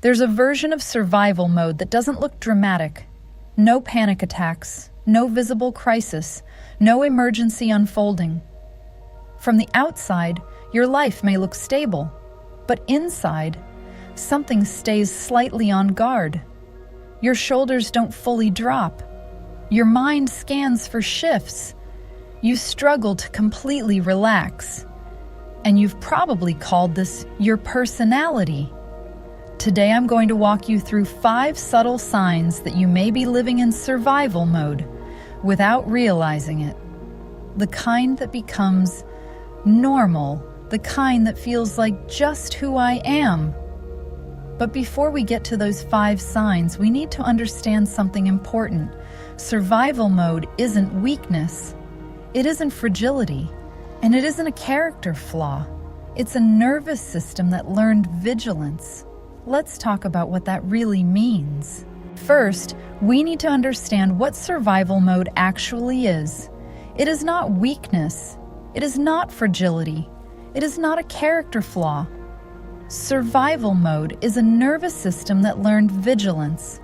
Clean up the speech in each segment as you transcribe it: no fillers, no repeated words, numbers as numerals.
There's a version of survival mode that doesn't look dramatic. No panic attacks, no visible crisis, no emergency unfolding. From the outside, your life may look stable, but inside, something stays slightly on guard. Your shoulders don't fully drop. Your mind scans for shifts. You struggle to completely relax. And you've probably called this your personality. Today I'm going to walk you through 5 subtle signs that you may be living in survival mode without realizing it. The kind that becomes normal, the kind that feels like just who I am. But before we get to those 5 signs, we need to understand something important. Survival mode isn't weakness. It isn't fragility. And it isn't a character flaw. It's a nervous system that learned vigilance. Let's talk about what that really means. First, we need to understand what survival mode actually is. It is not weakness. It is not fragility. It is not a character flaw. Survival mode is a nervous system that learned vigilance.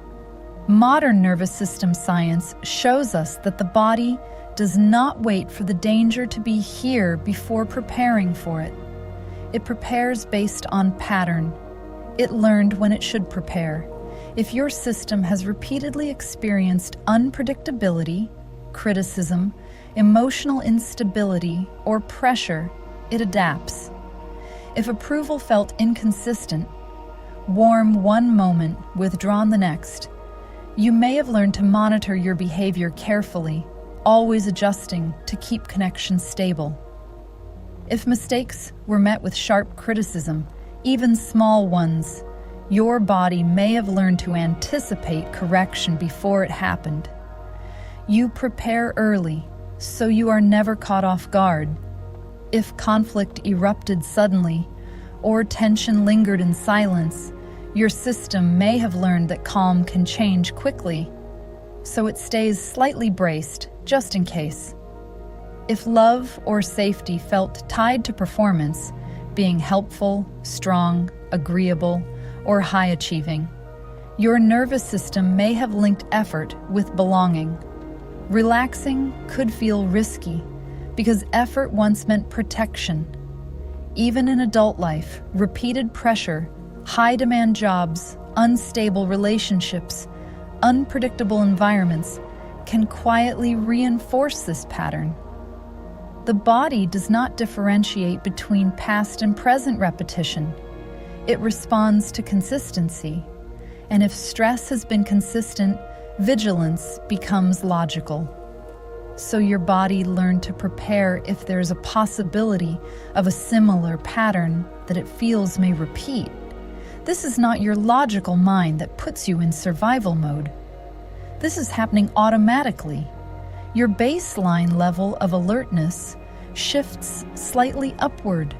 Modern nervous system science shows us that the body does not wait for the danger to be here before preparing for it. It prepares based on pattern. It learned when it should prepare. If your system has repeatedly experienced unpredictability, criticism, emotional instability, or pressure, it adapts. If approval felt inconsistent, warm one moment, withdrawn the next, you may have learned to monitor your behavior carefully, always adjusting to keep connection stable. If mistakes were met with sharp criticism, even small ones, your body may have learned to anticipate correction before it happened. You prepare early, so you are never caught off guard. If conflict erupted suddenly, or tension lingered in silence, your system may have learned that calm can change quickly, so it stays slightly braced, just in case. If love or safety felt tied to performance, being helpful, strong, agreeable, or high-achieving, your nervous system may have linked effort with belonging. Relaxing could feel risky because effort once meant protection. Even in adult life, repeated pressure, high-demand jobs, unstable relationships, unpredictable environments can quietly reinforce this pattern. The body does not differentiate between past and present repetition. It responds to consistency. And if stress has been consistent, vigilance becomes logical. So your body learned to prepare if there's a possibility of a similar pattern that it feels may repeat. This is not your logical mind that puts you in survival mode. This is happening automatically. Your baseline level of alertness shifts slightly upward.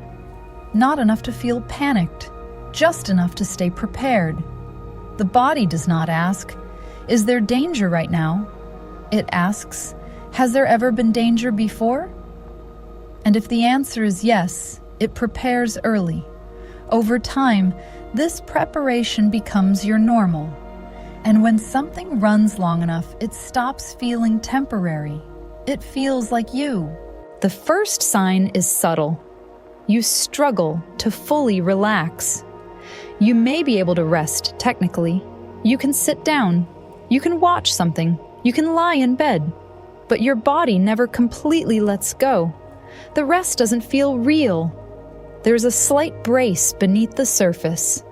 Not enough to feel panicked, just enough to stay prepared. The body does not ask, "Is there danger right now?" It asks, "Has there ever been danger before?" And if the answer is yes, it prepares early. Over time, this preparation becomes your normal. And when something runs long enough, it stops feeling temporary. It feels like you. The first sign is subtle. You struggle to fully relax. You may be able to rest technically. You can sit down. You can watch something. You can lie in bed. But your body never completely lets go. The rest doesn't feel real. There's a slight brace beneath the surface.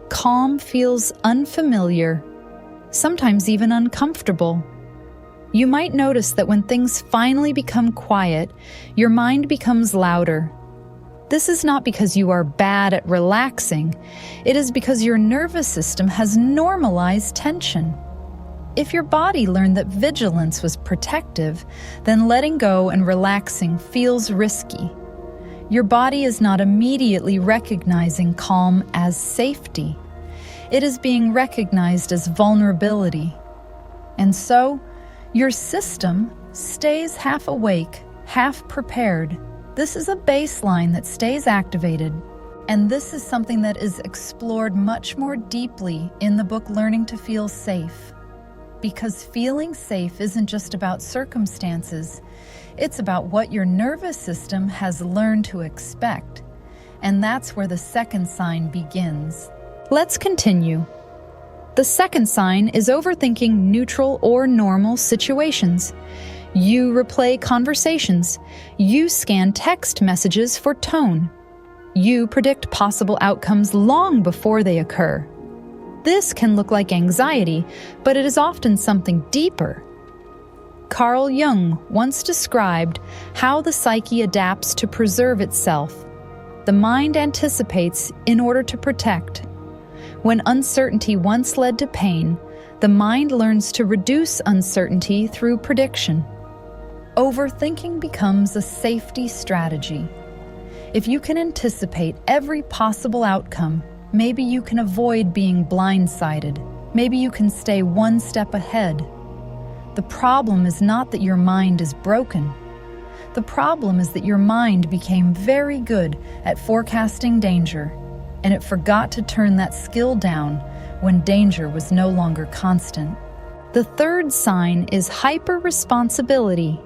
Calm feels unfamiliar, sometimes even uncomfortable. You might notice that when things finally become quiet, your mind becomes louder. This is not because you are bad at relaxing. It is because your nervous system has normalized tension. If your body learned that vigilance was protective, then letting go and relaxing feels risky. Your body is not immediately recognizing calm as safety. It is being recognized as vulnerability. And so, your system stays half awake, half prepared. This is a baseline that stays activated. And this is something that is explored much more deeply in the book Learning to Feel Safe. Because feeling safe isn't just about circumstances, it's about what your nervous system has learned to expect. And that's where the second sign begins. Let's continue. The second sign is overthinking neutral or normal situations. You replay conversations. You scan text messages for tone. You predict possible outcomes long before they occur. This can look like anxiety, but it is often something deeper. Carl Jung once described how the psyche adapts to preserve itself. The mind anticipates in order to protect. When uncertainty once led to pain, the mind learns to reduce uncertainty through prediction. Overthinking becomes a safety strategy. If you can anticipate every possible outcome, maybe you can avoid being blindsided. Maybe you can stay one step ahead. The problem is not that your mind is broken. The problem is that your mind became very good at forecasting danger, and it forgot to turn that skill down when danger was no longer constant. The third sign is hyper-responsibility.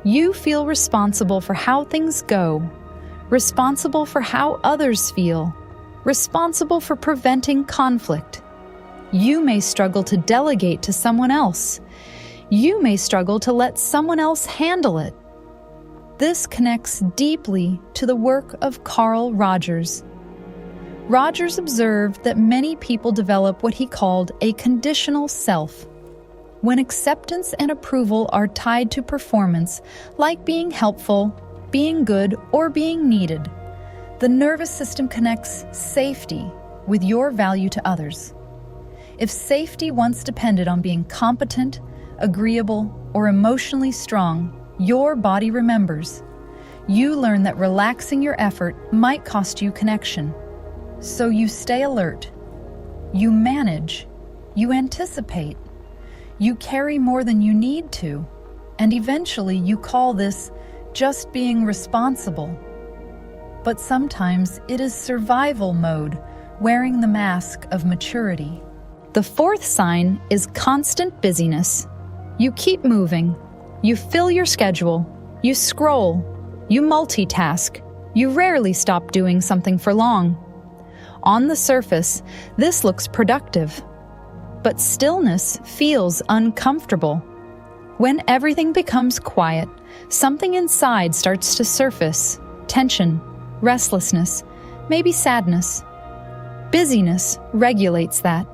You feel responsible for how things go, responsible for how others feel, responsible for preventing conflict. You may struggle to delegate to someone else. You may struggle to let someone else handle it. This connects deeply to the work of Carl Rogers. Rogers observed that many people develop what he called a conditional self. When acceptance and approval are tied to performance, like being helpful, being good, or being needed, the nervous system connects safety with your value to others. If safety once depended on being competent, agreeable, or emotionally strong, your body remembers. You learn that relaxing your effort might cost you connection. So you stay alert. You manage. You anticipate. You carry more than you need to. And eventually you call this just being responsible. But sometimes it is survival mode, wearing the mask of maturity. The fourth sign is constant busyness. You keep moving. You fill your schedule. You scroll. You multitask. You rarely stop doing something for long. On the surface, this looks productive. But stillness feels uncomfortable. When everything becomes quiet, something inside starts to surface. Tension, restlessness, maybe sadness. Busyness regulates that.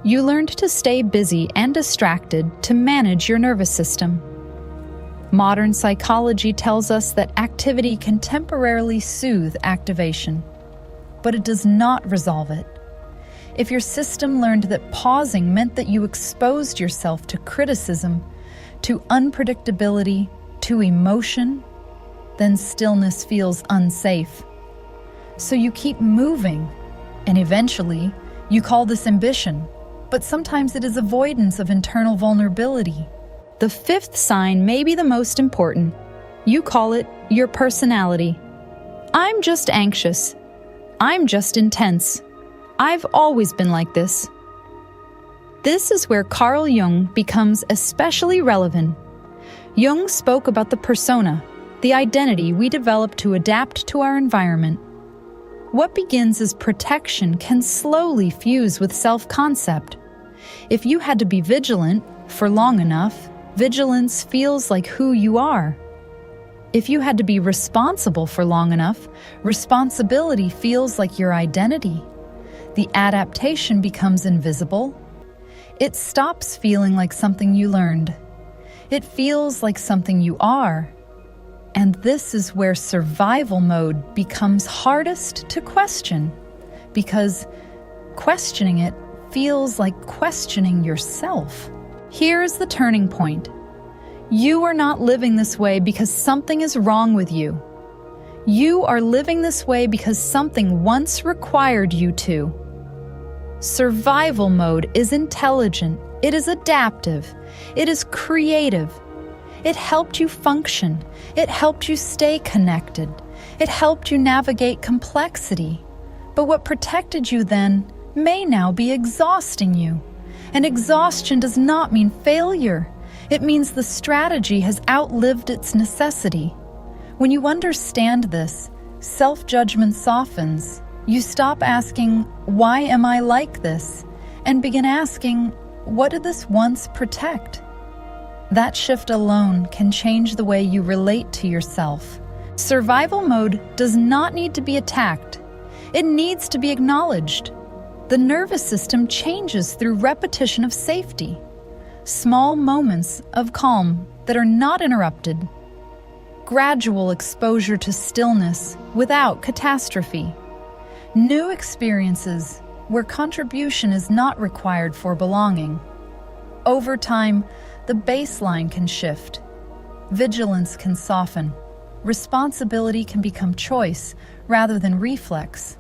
You learned to stay busy and distracted to manage your nervous system. Modern psychology tells us that activity can temporarily soothe activation, but it does not resolve it. If your system learned that pausing meant that you exposed yourself to criticism, to unpredictability, to emotion, then stillness feels unsafe. So you keep moving, and eventually you call this ambition, but sometimes it is avoidance of internal vulnerability. The fifth sign may be the most important. You call it your personality. I'm just anxious. I'm just intense. I've always been like this. This is where Carl Jung becomes especially relevant. Jung spoke about the persona, the identity we develop to adapt to our environment. What begins as protection can slowly fuse with self-concept. If you had to be vigilant for long enough, vigilance feels like who you are. If you had to be responsible for long enough, responsibility feels like your identity. The adaptation becomes invisible. It stops feeling like something you learned. It feels like something you are. And this is where survival mode becomes hardest to question, because questioning it feels like questioning yourself. Here's the turning point. You are not living this way because something is wrong with you. You are living this way because something once required you to. Survival mode is intelligent, it is adaptive, it is creative. It helped you function, it helped you stay connected, It helped you navigate complexity. But what protected you then may now be exhausting you. And exhaustion does not mean failure. It means the strategy has outlived its necessity. When you understand this, self-judgment softens. You stop asking, "Why am I like this?" and begin asking, "What did this once protect?" That shift alone can change the way you relate to yourself. Survival mode does not need to be attacked. It needs to be acknowledged. The nervous system changes through repetition of safety. Small moments of calm that are not interrupted. Gradual exposure to stillness without catastrophe. New experiences where contribution is not required for belonging. Over time, the baseline can shift. Vigilance can soften. Responsibility can become choice rather than reflex.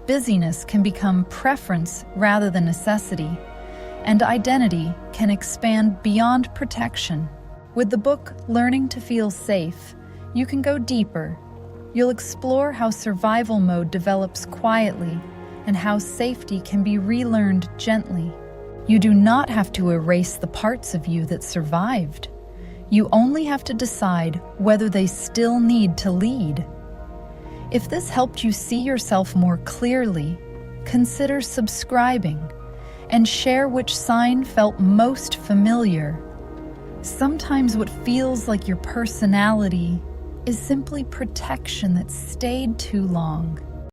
Busyness can become preference rather than necessity. And identity can expand beyond protection. With the book Learning to Feel Safe, you can go deeper. You'll explore how survival mode develops quietly and how safety can be relearned gently. You do not have to erase the parts of you that survived. You only have to decide whether they still need to lead. If this helped you see yourself more clearly, consider subscribing and share which sign felt most familiar. Sometimes what feels like your personality is simply protection that stayed too long.